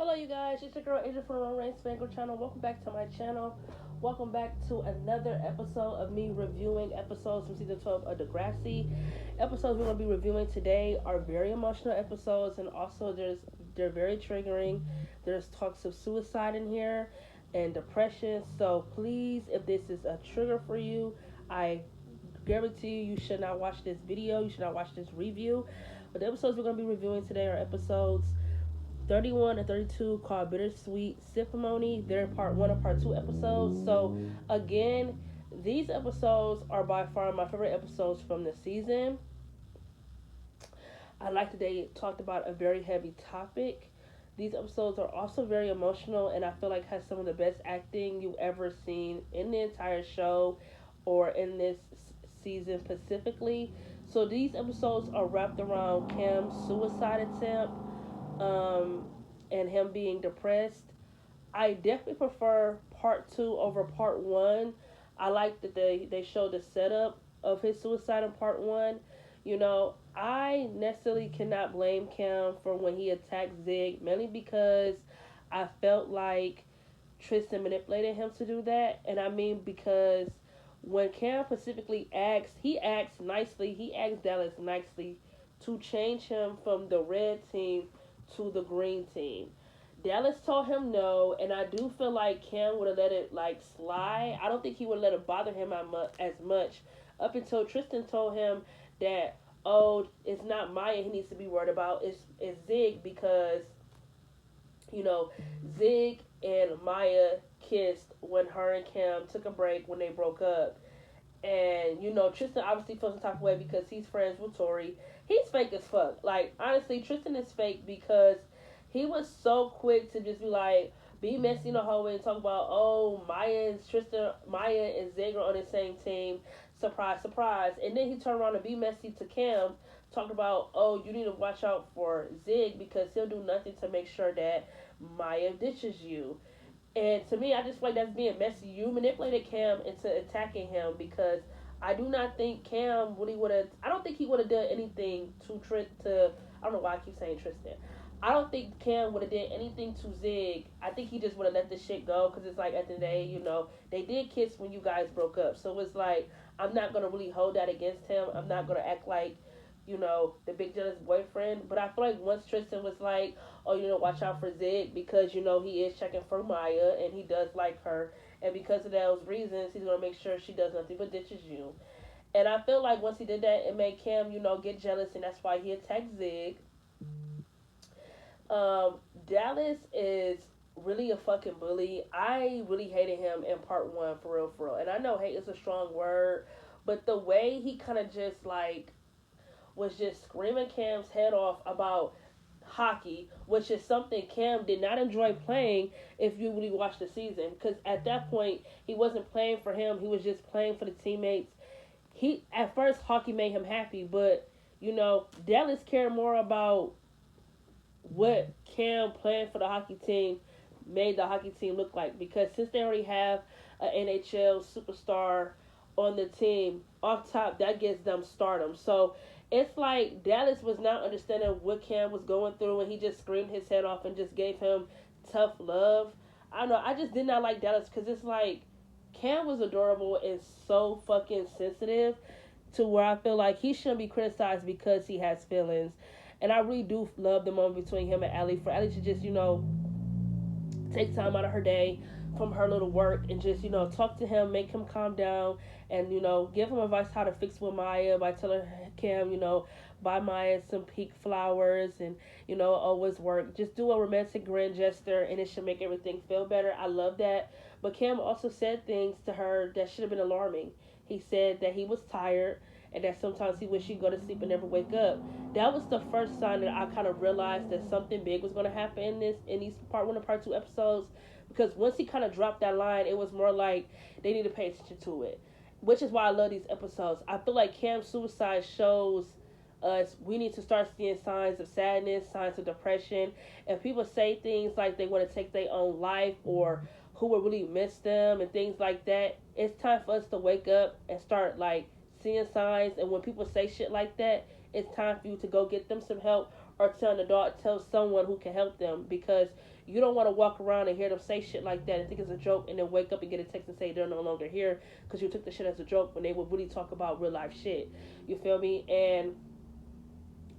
Hello, you guys. It's your girl Adrian from the Rain Spangle channel. Welcome back to my channel. Welcome back to another episode of me reviewing episodes from season 12 of Degrassi. Episodes we're going to be reviewing today are very emotional episodes, and also they're very triggering. There's talks of suicide in here and depression. So please, if this is a trigger for you, I guarantee you should not watch this video. You should not watch this review. But the episodes we're going to be reviewing today are episodes 31 and 32 called Bittersweet Symphony. They're part one and part two episodes. So, again, these episodes are by far my favorite episodes from the season. I like that they talked about a very heavy topic. These episodes are also very emotional, and I feel like has some of the best acting you've ever seen in the entire show or in this season specifically. So these episodes are wrapped around Cam's suicide attempt, um, and him being depressed. I definitely prefer part two over part one. I like that they showed the setup of his suicide in part one. I necessarily cannot blame Cam for when he attacked Zig, mainly because I felt like Tristan manipulated him to do that. And I mean, because when Cam specifically he asked Dallas nicely to change him from the red team to the green team. Dallas told him no, and I do feel like Cam would have let it like slide. I don't think he would let it bother him as much up until Tristan told him that, oh, it's not Maya he needs to be worried about. It's Zig, because you know Zig and Maya kissed when her and Cam took a break when they broke up. And Tristan obviously feels some type of way because he's friends with Tori. He's fake as fuck. Like, honestly, Tristan is fake because he was so quick to just be messy in the hallway and talk about, oh, Maya and Zig are on the same team. Surprise, surprise. And then he turned around and be messy to Cam, talking about, oh, you need to watch out for Zig because he'll do nothing to make sure that Maya ditches you. And to me, I just feel like that's being messy. You manipulated Cam into attacking him because I do not think Cam really would have. I don't think he would have done anything to. I don't know why I keep saying Tristan. I don't think Cam would have done anything to Zig. I think he just would have let this shit go because it's like at the end of the day, they did kiss when you guys broke up. So it's like I'm not gonna really hold that against him. I'm not gonna act like the big jealous boyfriend. But I feel like once Tristan was like, oh, watch out for Zig because, he is checking for Maya and he does like her. And because of those reasons, he's going to make sure she does nothing but ditches you. And I feel like once he did that, it made Cam, get jealous, and that's why he attacked Zig. Dallas is really a fucking bully. I really hated him in part one, for real, for real. And I know hate is a strong word, but the way he kind of just was just screaming Cam's head off about hockey, which is something Cam did not enjoy playing if you really watch the season. Because at that point, he wasn't playing for him, he was just playing for the teammates. At first, hockey made him happy, but, Dallas cared more about what Cam playing for the hockey team made the hockey team look like. Because since they already have an NHL superstar on the team, off top, that gets them stardom. So it's like Dallas was not understanding what Cam was going through, and he just screamed his head off and just gave him tough love. I don't know. I just did not like Dallas because it's like Cam was adorable and so fucking sensitive to where I feel like he shouldn't be criticized because he has feelings. And I really do love the moment between him and Allie, for Allie to just, take time out of her day from her little work and just, talk to him, make him calm down, and, give him advice how to fix with Maya by telling Cam, buy Maya some pink flowers and, always work. Just do a romantic grand gesture and it should make everything feel better. I love that. But Cam also said things to her that should have been alarming. He said that he was tired and that sometimes he wished he'd go to sleep and never wake up. That was the first sign that I kind of realized that something big was going to happen in these part one and part two episodes. Because once he kind of dropped that line, it was more like they need to pay attention to it. Which is why I love these episodes. I feel like Cam's suicide shows us we need to start seeing signs of sadness, signs of depression. If people say things like they want to take their own life or who will really miss them and things like that, it's time for us to wake up and start seeing signs. And when people say shit like that, it's time for you to go get them some help or tell someone who can help them, because you don't want to walk around and hear them say shit like that and think it's a joke, and then wake up and get a text and say they're no longer here because you took the shit as a joke when they would really talk about real life shit. You feel me? And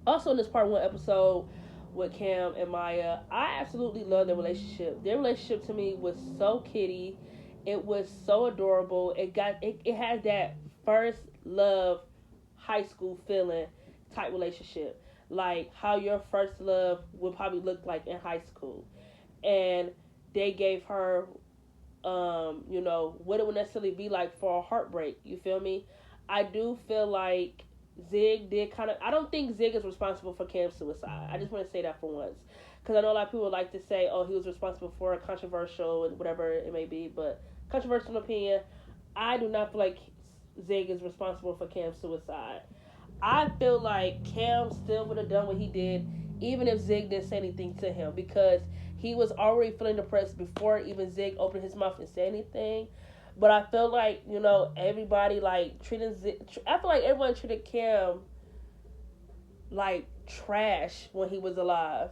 also in this part one episode with Cam and Maya, I absolutely love their relationship. Their relationship to me was so kitty. It was so adorable. It had that first love high school feeling type relationship. Like how your first love would probably look like in high school. And they gave her what it would necessarily be like for a heartbreak. You feel me? I do feel like Zig did kind of. I don't think Zig is responsible for Cam's suicide. I just want to say that for once, because I know a lot of people like to say, "Oh, he was responsible for a controversial and whatever it may be," but controversial opinion. I do not feel like Zig is responsible for Cam's suicide. I feel like Cam still would have done what he did, even if Zig didn't say anything to him, because he was already feeling depressed before even Zig opened his mouth and said anything. But I feel like everybody like treated Zig. I feel like everyone treated Cam like trash when he was alive.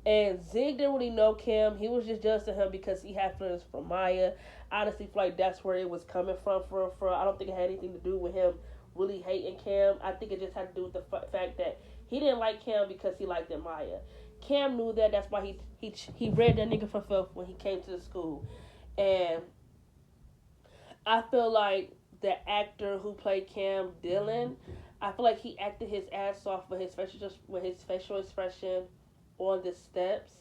And Zig didn't really know Cam. He was just jealous of him because he had feelings for Maya. I honestly feel like that's where it was coming from. For I don't think it had anything to do with him really hating Cam. I think it just had to do with the fact that he didn't like Cam because he liked Maya. Cam knew that. That's why he read that nigga for filth when he came to the school. And I feel like the actor who played Cam, Dylan, I feel like he acted his ass off with his facial expression on the steps,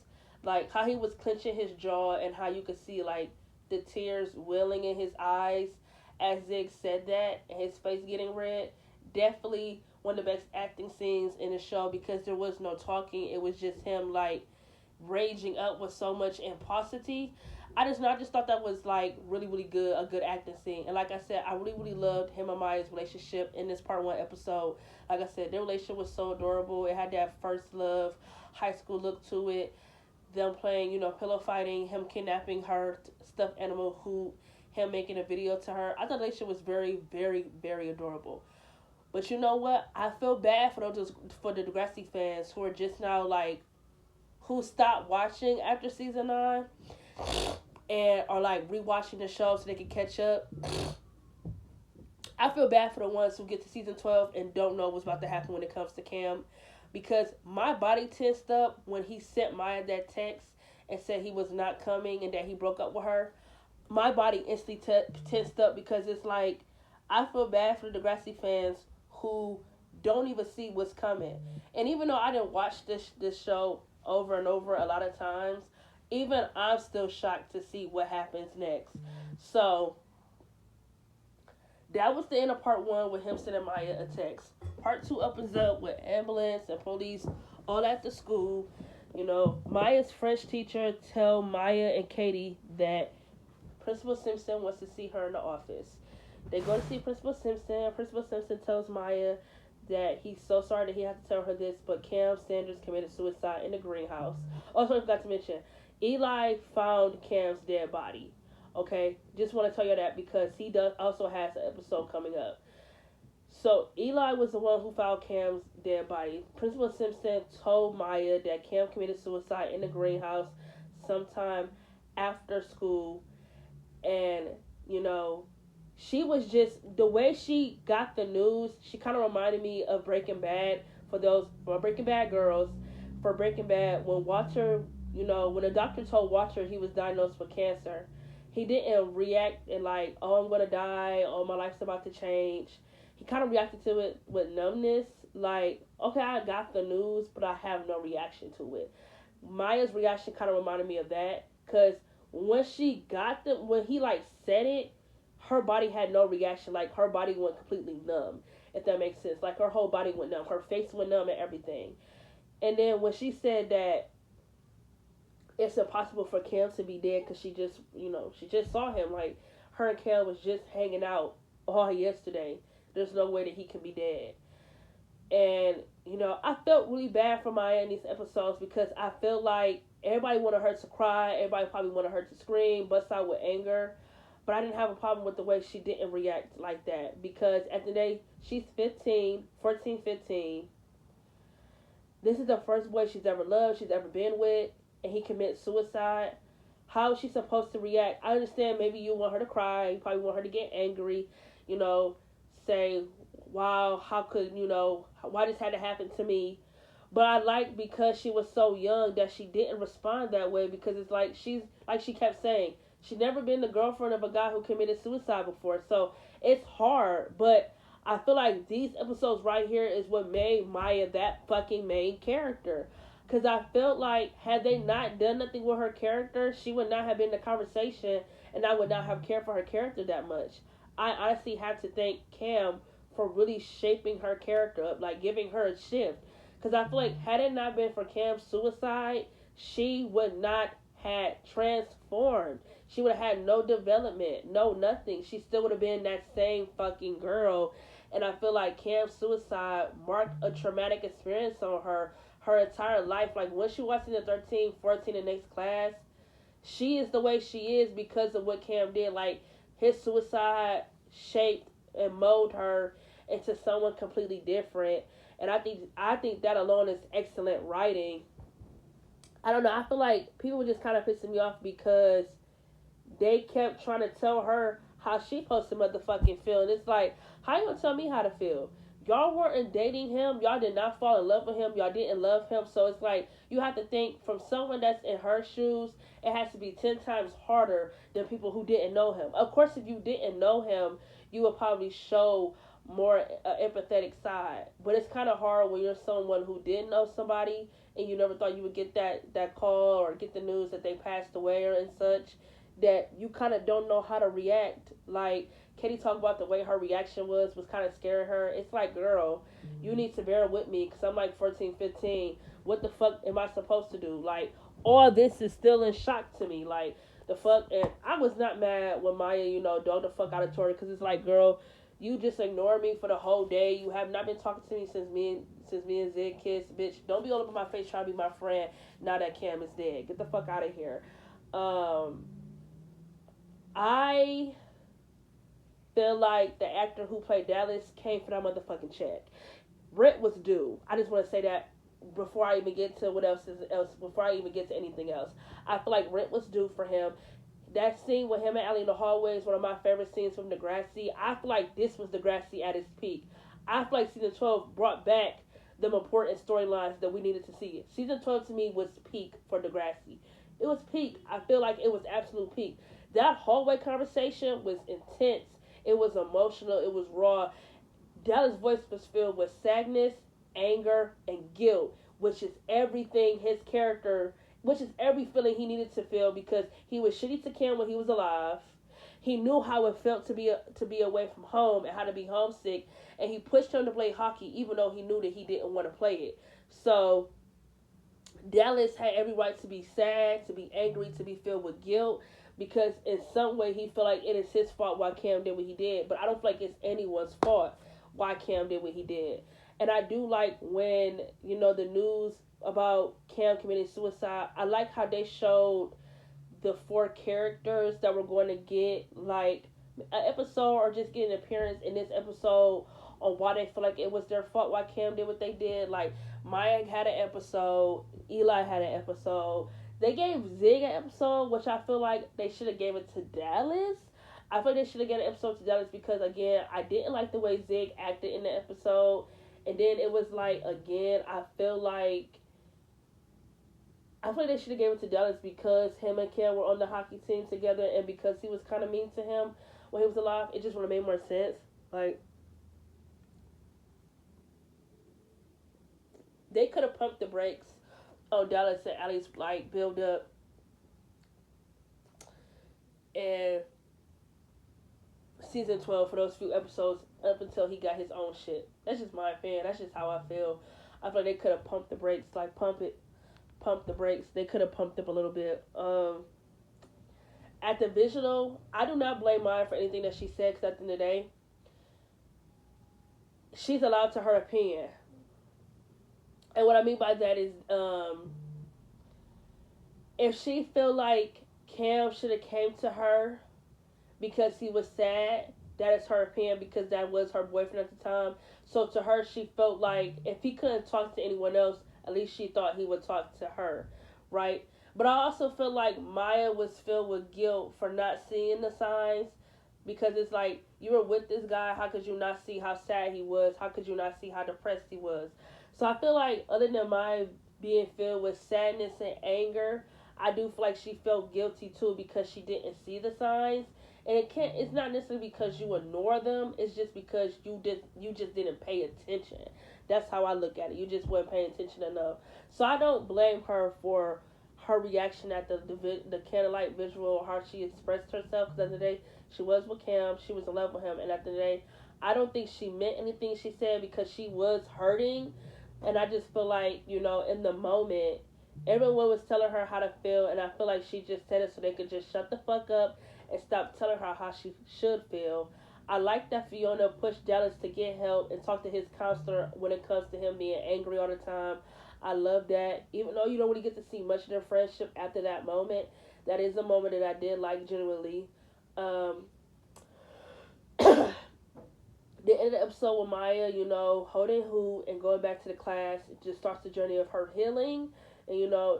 like how he was clenching his jaw and how you could see like the tears welling in his eyes as Zig said that, and his face getting red. Definitely one of the best acting scenes in the show, because there was no talking. It was just him like raging up with so much impulsivity. I just thought that was like really, really good, a good acting scene. And like I said, I really, really loved him and Maya's relationship in this part one episode. Like I said, their relationship was so adorable. It had that first love, high school look to it. Them playing, pillow fighting, him kidnapping her stuffed animal Hoot, him making a video to her. I thought the relationship was very, very, very adorable. But you know what? I feel bad for the Degrassi fans who are just now like, who stopped watching after season 9 and are like rewatching the show so they can catch up. I feel bad for the ones who get to season 12 and don't know what's about to happen when it comes to Cam, because my body tensed up when he sent Maya that text and said he was not coming and that he broke up with her. My body instantly tensed up, because it's like, I feel bad for the Degrassi fans who don't even see what's coming. And even though I didn't watch this show over and over a lot of times, even I'm still shocked to see what happens next. So that was the end of part 1 with him sending Maya a text. Part 2 opens up with ambulance and police all at the school. Maya's French teacher tell Maya and Katie that Principal Simpson wants to see her in the office. They go to see Principal Simpson. Principal Simpson tells Maya that he's so sorry that he has to tell her this, but Cam Sanders committed suicide in the greenhouse. Also, I forgot to mention, Eli found Cam's dead body. Okay, just want to tell you that because he also has an episode coming up. So Eli was the one who found Cam's dead body. Principal Simpson told Maya that Cam committed suicide in the greenhouse sometime after school, and she was just, the way she got the news, she kind of reminded me of Breaking Bad, for Breaking Bad girls, for Breaking Bad, when Walter, when the doctor told Walter he was diagnosed with cancer, he didn't react and like, oh, I'm going to die, oh, my life's about to change. He kind of reacted to it with numbness, like, okay, I got the news, but I have no reaction to it. Maya's reaction kind of reminded me of that, because when he like said it, her body had no reaction. Like, her body went completely numb, if that makes sense. Like, her whole body went numb. Her face went numb and everything. And then when she said that it's impossible for Cam to be dead because she just saw him. Like, her and Cam was just hanging out all yesterday. There's no way that he can be dead. And, I felt really bad for Maya in these episodes, because I feel like everybody wanted her to cry. Everybody probably wanted her to scream, bust out with anger. But I didn't have a problem with the way she didn't react like that, because at the day, she's 15, This is the first boy she's ever loved, she's ever been with, and he commits suicide. How is she supposed to react? I understand maybe you want her to cry, you probably want her to get angry, you know, say, wow, how could, why this had to happen to me? But I like because she was so young that she didn't respond that way because it's like like she kept saying, she's never been the girlfriend of a guy who committed suicide before. So it's hard, but I feel like these episodes right here is what made Maya that fucking main character. Because I felt like had they not done nothing with her character, she would not have been in the conversation and I would not have cared for her character that much. I honestly have to thank Cam for really shaping her character up, like giving her a shift. Because I feel like had it not been for Cam's suicide, she would not have transformed. She would have had no development, no nothing. She still would have been that same fucking girl. And I feel like Cam's suicide marked a traumatic experience on her entire life. Like when she was in the 13, 14, the next class, she is the way she is because of what Cam did. Like his suicide shaped and molded her into someone completely different. And I think that alone is excellent writing. I don't know. I feel like people were just kind of pissing me off because they kept trying to tell her how she supposed to motherfucking feel. And it's like, how you gonna tell me how to feel? Y'all weren't dating him. Y'all did not fall in love with him. Y'all didn't love him. So it's like, you have to think from someone that's in her shoes, it has to be 10 times harder than people who didn't know him. Of course, if you didn't know him, you would probably show more empathetic side. But it's kind of hard when you're someone who didn't know somebody and you never thought you would get that call or get the news that they passed away or and such, that you kind of don't know how to react. Like Katie talked about the way her reaction was kind of scaring her. It's like, girl, you need to bear with me because I'm like 14, 15. What the fuck am I supposed to do? Like, all this is still in shock to me. Like, the fuck. And I was not mad when Maya, dogged the fuck out of Tori because it's like, girl, you just ignored me for the whole day. You have not been talking to me since me and Zig kissed. Bitch, don't be all up in my face trying to be my friend now that Cam is dead. Get the fuck out of here. I feel like the actor who played Dallas came for that motherfucking check. Rent was due. I just want to say that before I even get to what else before I even get to anything else. I feel like rent was due for him. That scene with him and Allie in the hallway is one of my favorite scenes from Degrassi. I feel like this was Degrassi at its peak. I feel like season 12 brought back the important storylines that we needed to see. Season 12 to me was peak for Degrassi. It was peak. I feel like it was absolute peak. That hallway conversation was intense. It was emotional. It was raw. Dallas' voice was filled with sadness, anger, and guilt, which is everything his character, which is every feeling he needed to feel because he was shitty to Kim when he was alive. He knew how it felt to be away from home and how to be homesick, and he pushed him to play hockey even though he knew that he didn't want to play it. So Dallas had every right to be sad, to be angry, to be filled with guilt because in some way he felt like it is his fault why Cam did what he did, but I don't feel like it's anyone's fault why Cam did what he did. And I do like when, the news about Cam committing suicide, I like how they showed the 4 characters that were going to get like an episode or just get an appearance in this episode on why they feel like it was their fault why Cam did what they did. Like Maya had an episode, Eli had an episode. They gave Zig an episode, which I feel like they should have gave it to Dallas. I feel like they should have given an episode to Dallas because, again, I didn't like the way Zig acted in the episode. And then it was like, again, I feel like they should have gave it to Dallas because him and Cam were on the hockey team together and because he was kind of mean to him when he was alive. It just would have made more sense. Like, they could have pumped the brakes on Dallas and Allie's, like, build up. And season 12 for those few episodes up until he got his own shit. That's just my opinion. That's just how I feel. I feel like they could have pumped the brakes, like pump the brakes. They could have pumped up a little bit. At the visual, I do not blame Maya for anything that she said because at the end of the day, she's allowed to her opinion. And what I mean by that is, if she feel like Cam should have came to her because he was sad, that is her opinion because that was her boyfriend at the time. So to her, she felt like if he couldn't talk to anyone else, At least she thought he would talk to her, right? But I also feel like Maya was filled with guilt for not seeing the signs, because it's like, you were with this guy. How could you not see how sad he was? How could you not see how depressed he was? So I feel like, other than Maya being filled with sadness and anger, I do feel like she felt guilty too, because she didn't see the signs. And it's not necessarily because you ignore them. It's just because you just didn't pay attention. That's how I look at it. You just weren't paying attention enough. So I don't blame her for her reaction at the candlelight visual, how she expressed herself. Because at the end of the day, she was with Cam, she was in love with him, and at the end of the day, I don't think she meant anything she said, because she was hurting. And I just feel like, in the moment, everyone was telling her how to feel, and I feel like she just said it so they could just shut the fuck up and stop telling her how she should feel. I like that Fiona pushed Dallas to get help and talk to his counselor when it comes to him being angry all the time. I love that. Even though you don't really get to see much of their friendship after that moment, that is a moment that I did like genuinely. The end of the episode with Maya, holding Hoot and going back to the class, it just starts the journey of her healing. And,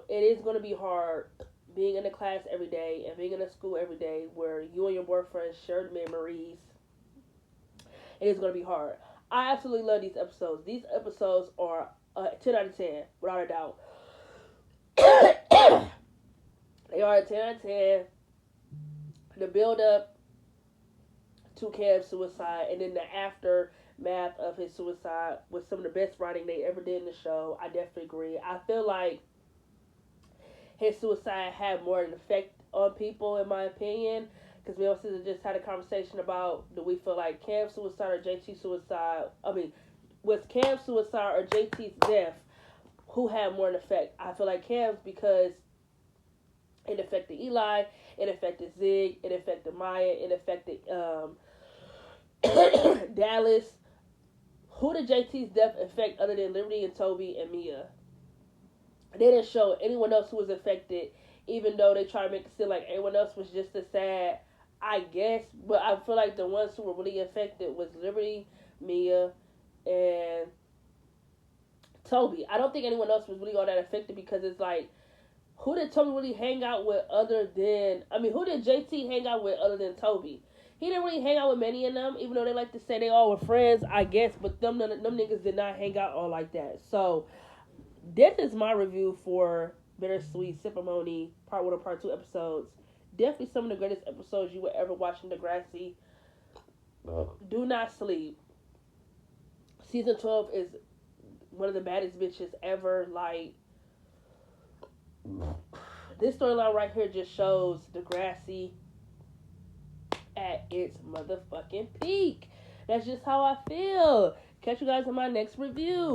it is going to be hard being in the class every day and being in the school every day where you and your boyfriend shared memories. It is going to be hard. I absolutely love these episodes. These episodes are 10 out of 10, without a doubt. They are a 10 out of 10. The build up to Cam's suicide, and then the aftermath of his suicide was some of the best writing they ever did in the show. I definitely agree. I feel like his suicide had more of an effect on people, in my opinion, because me and my sister just had a conversation about, do we feel like Cam's suicide or JT's suicide? I mean, was Cam's suicide or JT's death, who had more an effect? I feel like Cam's, because it affected Eli, it affected Zig, it affected Maya, it affected Dallas. Who did JT's death affect other than Liberty and Toby and Mia? They didn't show anyone else who was affected, even though they try to make it seem like everyone else was just as sad, I guess. But I feel like the ones who were really affected was Liberty, Mia, and Toby. I don't think anyone else was really all that affected, because it's like, who did Toby really hang out with other than... who did JT hang out with other than Toby? He didn't really hang out with many of them, even though they like to say they all were friends, I guess. But them niggas did not hang out all like that. So, this is my review for Bittersweet, Symphony, Part 1 and Part 2 episodes. Definitely some of the greatest episodes you would ever watch in Degrassi. Do not sleep. Season 12 is one of the baddest bitches ever. Like, this storyline right here just shows Degrassi at its motherfucking peak. That's just how I feel. Catch you guys in my next review.